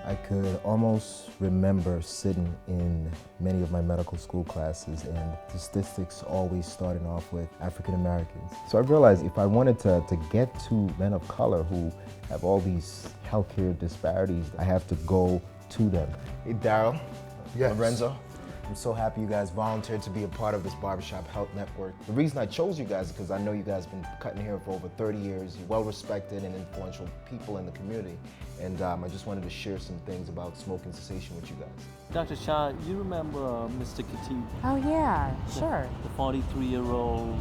I could almost remember sitting in many of my medical school classes and statistics always starting off with African Americans. So I realized if I wanted to get to men of color who have all these healthcare disparities, I have to go to them. Hey Daryl, Yes. Lorenzo, I'm so happy you guys volunteered to be a part of this Barbershop Health Network. The reason I chose you guys is because I know you guys have been cutting hair for over 30 years. You're well-respected and influential people in the community. And I just wanted to share some things about smoking cessation with you guys. Dr. Shah, you remember Mr. Khatib? Oh yeah, sure. The 43-year-old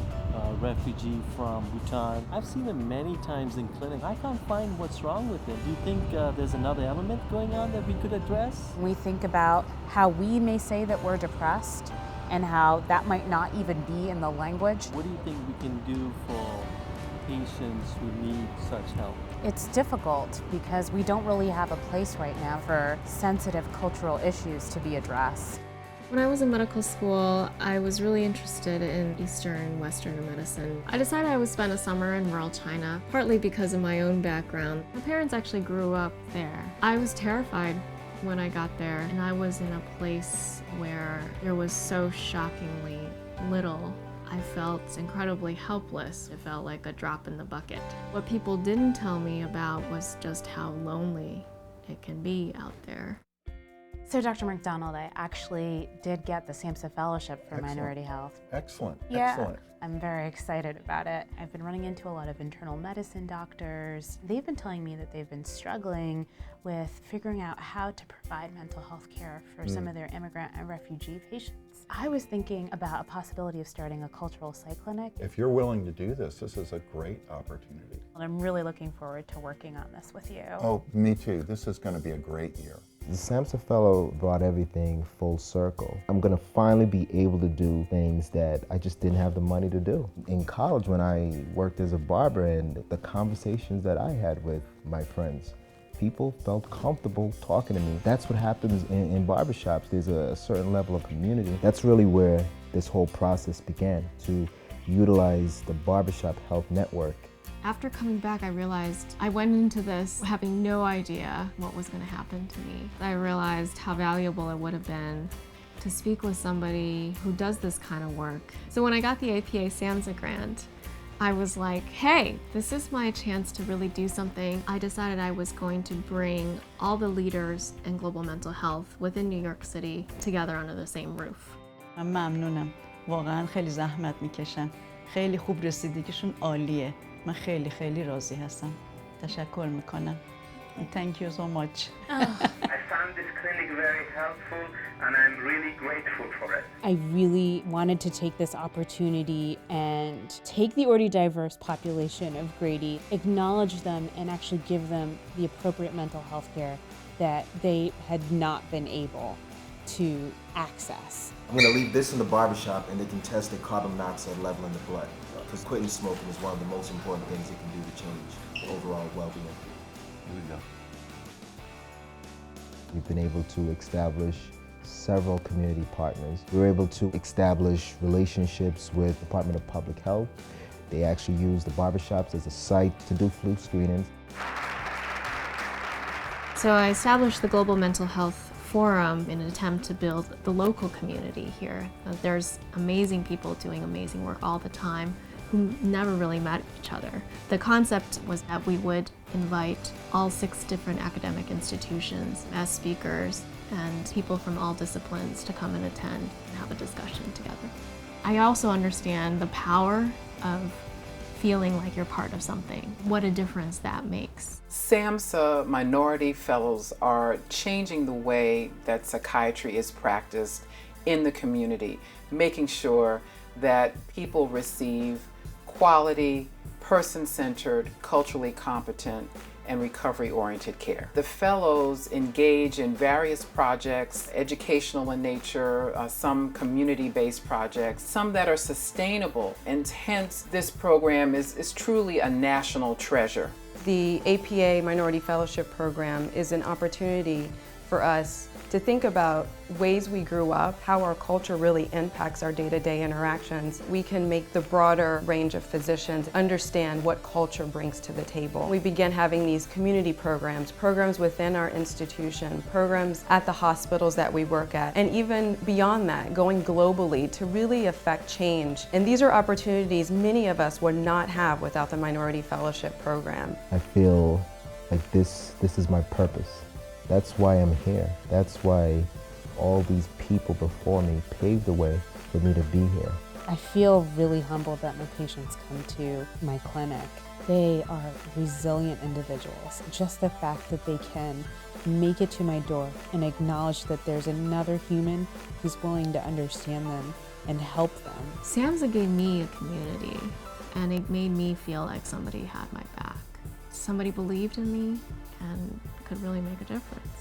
refugee from Bhutan. I've seen him many times in clinic. I can't find what's wrong with him. Do you think there's another element going on that we could address? We think about how we may say that we're depressed and how that might not even be in the language. What do you think we can do for patients who need such help? It's difficult because we don't really have a place right now for sensitive cultural issues to be addressed. When I was in medical school, I was really interested in Eastern and Western medicine. I decided I would spend a summer in rural China, partly because of my own background. My parents actually grew up there. I was terrified when I got there, and I was in a place where there was so shockingly little. I felt incredibly helpless. It felt like a drop in the bucket. What people didn't tell me about was just how lonely it can be out there. So Dr. McDonald, I actually did get the SMAHSA Fellowship for Minority Health. Excellent. Yeah, Excellent. I'm very excited about it. I've been running into a lot of internal medicine doctors. They've been telling me that they've been struggling with figuring out how to provide mental health care for some of their immigrant and refugee patients. I was thinking about a possibility of starting a cultural psych clinic. If you're willing to do this is a great opportunity. And I'm really looking forward to working on this with you. Oh, me too. This is going to be a great year. The SMAHSA Fellow brought everything full circle. I'm gonna finally be able to do things that I just didn't have the money to do. In college, when I worked as a barber, and the conversations that I had with my friends, people felt comfortable talking to me. That's what happens in barbershops. There's a certain level of community. That's really where this whole process began, to utilize the Barbershop Health Network. After coming back, I realized I went into this having no idea what was going to happen to me. I realized how valuable it would have been to speak with somebody who does this kind of work. So when I got the APA SAMHSA grant, I was like, hey, this is my chance to really do something. I decided I was going to bring all the leaders in global mental health within New York City together under the same roof. من ممنونم. واقعا خیلی زحمت میکشن. خیلی خوب رسیدگیشون عالیه. من خیلی خیلی راضی هستم. تشکر میکنم. Thank you so much. I found this clinic very helpful and I'm really grateful for it. I really wanted to take this opportunity and take the already diverse population of Grady, acknowledge them, and actually give them the appropriate mental health care that they had not been able to access. I'm gonna leave this in the barbershop and they can test their carbon monoxide level in the blood. Because quitting smoking is one of the most important things it can do to change overall well-being. Here we go. We've been able to establish several community partners. We were able to establish relationships with the Department of Public Health. They actually use the barbershops as a site to do flu screenings. So I established the Global Mental Health Forum in an attempt to build the local community here. There's amazing people doing amazing work all the time who never really met each other. The concept was that we would invite all 6 different academic institutions as speakers and people from all disciplines to come and attend and have a discussion together. I also understand the power of feeling like you're part of something, what a difference that makes. SMAHSA Minority Fellows are changing the way that psychiatry is practiced in the community, making sure that people receive quality, person-centered, culturally competent, and recovery-oriented care. The fellows engage in various projects, educational in nature, some community-based projects, some that are sustainable, and hence this program is truly a national treasure. The APA Minority Fellowship Program is an opportunity for us to think about ways we grew up, how our culture really impacts our day-to-day interactions. We can make the broader range of physicians understand what culture brings to the table. We begin having these community programs, programs within our institution, programs at the hospitals that we work at, and even beyond that, going globally to really affect change. And these are opportunities many of us would not have without the Minority Fellowship Program. I feel like this is my purpose. That's why I'm here. That's why all these people before me paved the way for me to be here. I feel really humbled that my patients come to my clinic. They are resilient individuals. Just the fact that they can make it to my door and acknowledge that there's another human who's willing to understand them and help them. SMAHSA gave me a community, and it made me feel like somebody had my back. Somebody believed in me and could really make a difference.